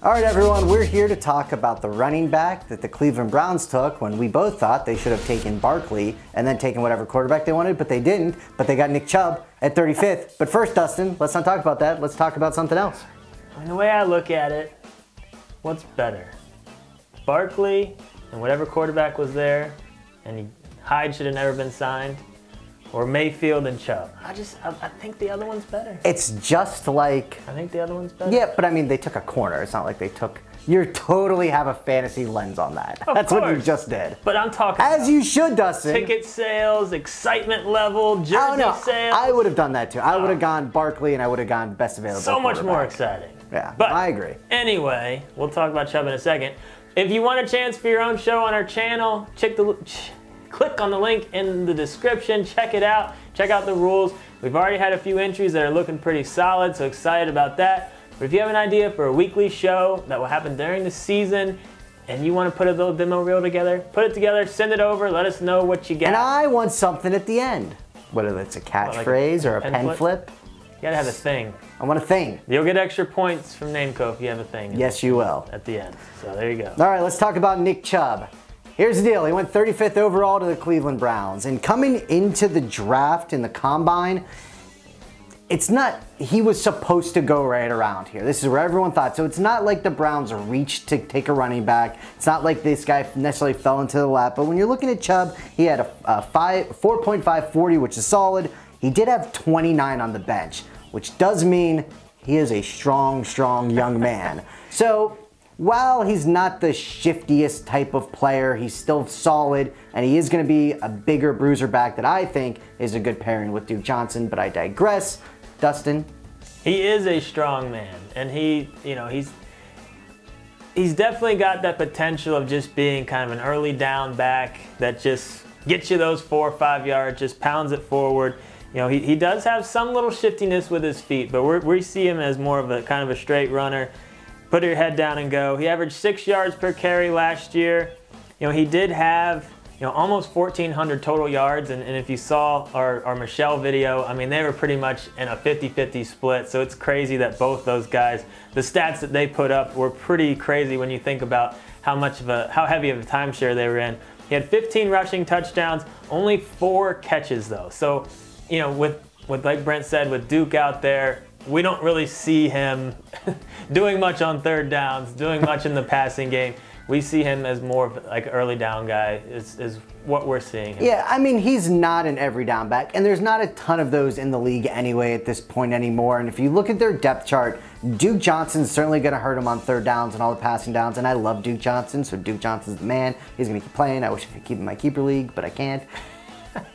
All right, everyone, we're here to talk about the running back that the Cleveland Browns took when we both thought they should have taken Barkley and then taken whatever quarterback they wanted, but they didn't. But they got Nick Chubb at 35th. But first, Dustin, let's not talk about that. Let's talk about something else. And the way I look at it, what's better? Barkley and whatever quarterback was there, and Hyde should have never been signed, or Mayfield and Chubb. I think the other one's better. It's just like... I think the other one's better. Yeah, but I mean, they took a corner. It's not like they took... You totally have a fantasy lens on that. That's what you just did. But I'm talking as you should, Dustin. Ticket sales, excitement level, jersey sales. I would have done that too. I would have gone Barkley and I would have gone best available So much more exciting. Yeah, but I agree. Anyway, we'll talk about Chubb in a second. If you want a chance for your own show on our channel, click on the link in the description, check it out, check out the rules. We've already had a few entries that are looking pretty solid, so excited about that. But if you have an idea for a weekly show that will happen during the season and you want to put a little demo reel together, put it together, send it over, let us know what you get. And I want something at the end, whether it's a catchphrase or a pen flip. You gotta have a thing. I want a thing. You'll get extra points from Nameco if you have a thing. Yes, you will. At the end. So there you go. All right, let's talk about Nick Chubb. Here's the deal. He went 35th overall to the Cleveland Browns. And coming into the draft in the combine, it's not, he was supposed to go right around here. This is where everyone thought. So it's not like the Browns reached to take a running back. It's not like this guy necessarily fell into the lap. But when you're looking at Chubb, he had a 4.5 40, which is solid. He did have 29 on the bench, which does mean he is a strong, strong young man. So while he's not the shiftiest type of player, he's still solid, and he is going to be a bigger bruiser back that I think is a good pairing with Duke Johnson, but I digress. Dustin? He is a strong man, and he's definitely got that potential of just being kind of an early down back that just gets you those 4 or 5 yards, just pounds it forward. You know, he does have some little shiftiness with his feet, but we see him as more of a kind of a straight runner. Put your head down and go. He averaged 6 yards per carry last year. You know, he did have, almost 1,400 total yards, and if you saw our Michelle video, I mean, they were pretty much in a 50-50 split, so it's crazy that both those guys, the stats that they put up were pretty crazy when you think about how heavy of a timeshare they were in. He had 15 rushing touchdowns, only 4 catches though. So, with like Brent said, with Duke out there, we don't really see him doing much on third downs, doing much in the passing game. We see him as more of like an early down guy is what we're seeing. Yeah, I mean, he's not an every down back, and there's not a ton of those in the league anyway at this point anymore. And if you look at their depth chart, Duke Johnson's certainly going to hurt him on third downs and all the passing downs, and I love Duke Johnson, so Duke Johnson's the man. He's going to keep playing. I wish I could keep him in my keeper league, but I can't.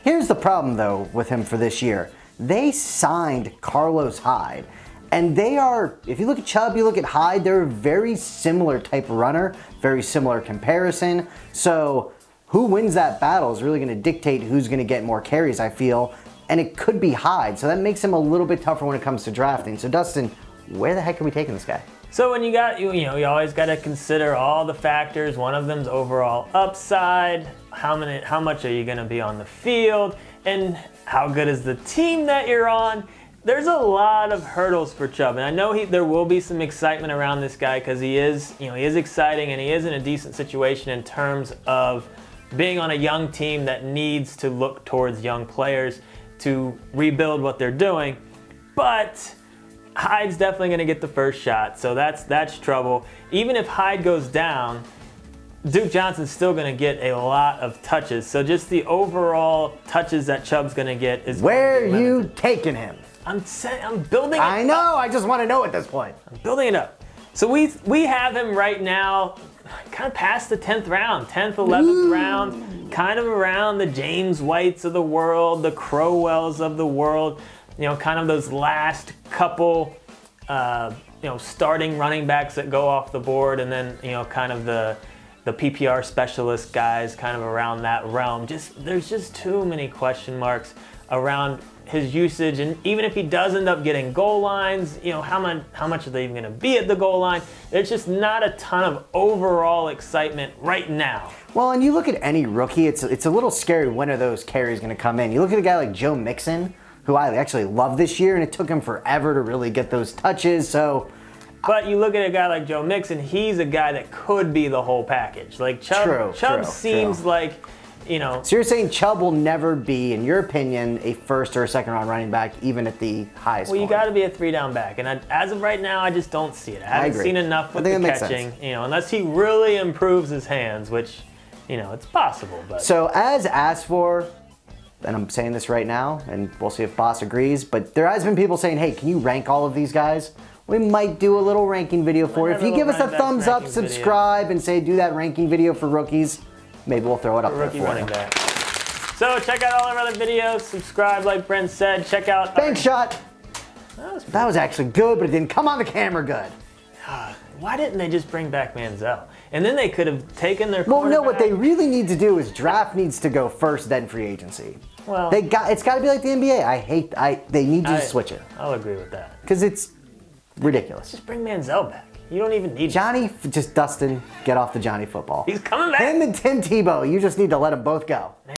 Here's the problem, though, with him for this year. They signed Carlos Hyde. And they are, if you look at Chubb, you look at Hyde, they're a very similar type of runner, very similar comparison. So who wins that battle is really going to dictate who's going to get more carries, I feel. And it could be Hyde. So that makes him a little bit tougher when it comes to drafting. So Dustin, where the heck are we taking this guy? So when you always got to consider all the factors. One of them's overall upside. How much are you going to be on the field? And how good is the team that you're on? There's a lot of hurdles for Chubb, and I know there will be some excitement around this guy because he is exciting and he is in a decent situation in terms of being on a young team that needs to look towards young players to rebuild what they're doing. But Hyde's definitely going to get the first shot, so that's trouble. Even if Hyde goes down, Duke Johnson's still going to get a lot of touches. So just the overall touches that Chubb's going to get is where are you taking him? I'm building it up. I know, I just want to know at this point. I'm building it up. So we have him right now kind of past the 10th round, 10th, 11th round, kind of around the James Whites of the world, the Crowells of the world, kind of those last couple, starting running backs that go off the board, and then, kind of the PPR specialist guys kind of around that realm. There's just too many question marks around his usage, and even if he does end up getting goal lines, how much are they even going to be at the goal line? There's just not a ton of overall excitement right now. Well, and you look at any rookie, it's a little scary when are those carries going to come in. You look at a guy like Joe Mixon, who I actually love this year, and it took him forever to really get those touches. So But you look at a guy like Joe Mixon, he's a guy that could be the whole package. Like Chubb seems like, you know. So you're saying Chubb will never be, in your opinion, a first or a second round running back, even at the highest Well, you point? got to be a 3-down back, and as of right now, I just don't see it. I haven't seen enough with the catching, you know, unless he really improves his hands, which, you know, it's possible. But so as asked for, and I'm saying this right now, and we'll see if Boss agrees, but there has been people saying, hey, can you rank all of these guys? We might do a little ranking video for you. If you give us a thumbs up, subscribe, and say do that ranking video for rookies, maybe we'll throw it up there for running you. back. So check out all our other videos, subscribe like Brent said, check out Bank shot. That was actually good, but it didn't come on the camera good. Why didn't they just bring back Manziel? And then they could have taken their Well, no, what they really need to do is draft needs to go first, then free agency. Well, it's got to be like the NBA. They need to switch it. I'll agree with that. Because it's ridiculous. Just bring Manziel back. You don't even need Johnny, just Dustin, get off the Johnny football. He's coming back. Him and Tim Tebow, you just need to let them both go.